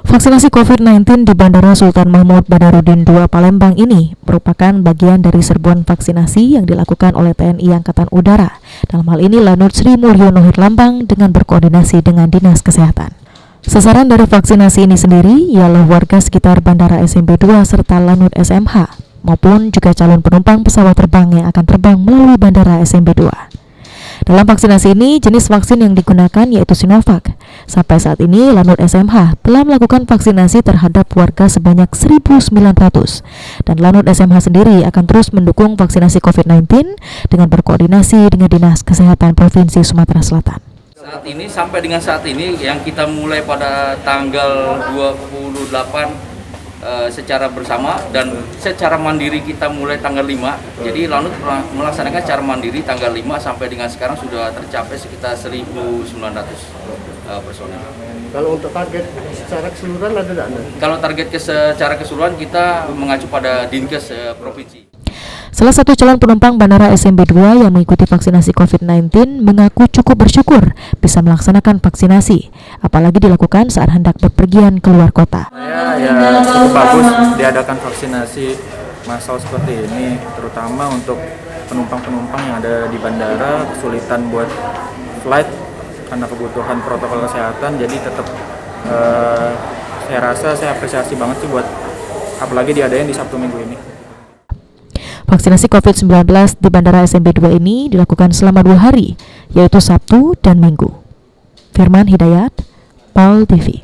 Vaksinasi COVID-19 di Bandara Sultan Mahmud Badarudin II Palembang ini merupakan bagian dari serbuan vaksinasi yang dilakukan oleh TNI Angkatan Udara. Dalam hal ini Lanut Sri Mulyono Herlambang dengan berkoordinasi dengan Dinas Kesehatan. Sasaran dari vaksinasi ini sendiri ialah warga sekitar Bandara SMB 2 serta Lanut SMH, maupun juga calon penumpang pesawat terbang yang akan terbang melalui Bandara SMB 2. Dalam vaksinasi ini, jenis vaksin yang digunakan yaitu Sinovac. Sampai saat ini, Lanut SMH telah melakukan vaksinasi terhadap warga sebanyak 1.900. Dan Lanut SMH sendiri akan terus mendukung vaksinasi COVID-19 dengan berkoordinasi dengan Dinas Kesehatan Provinsi Sumatera Selatan. Saat ini, sampai dengan saat ini, yang kita mulai pada tanggal 28 secara bersama dan secara mandiri kita mulai tanggal 5. Jadi Lanut melaksanakan secara mandiri tanggal 5 sampai dengan sekarang sudah tercapai sekitar 1.900 personil. Kalau untuk target secara keseluruhan ada tidak? Kalau target secara keseluruhan kita mengacu pada Dinkes provinsi. Salah satu calon penumpang Bandara SMB 2 yang mengikuti vaksinasi COVID-19 mengaku cukup bersyukur bisa melaksanakan vaksinasi, apalagi dilakukan saat hendak bepergian keluar kota. Ya cukup bagus diadakan vaksinasi massal seperti ini, terutama untuk penumpang-penumpang yang ada di bandara kesulitan buat flight karena kebutuhan protokol kesehatan. Jadi tetap saya apresiasi banget sih buat apalagi diadain di Sabtu Minggu ini. Vaksinasi COVID-19 di Bandara SMB 2 ini dilakukan selama 2 hari, yaitu Sabtu dan Minggu. Firman Hidayat, PAL TV.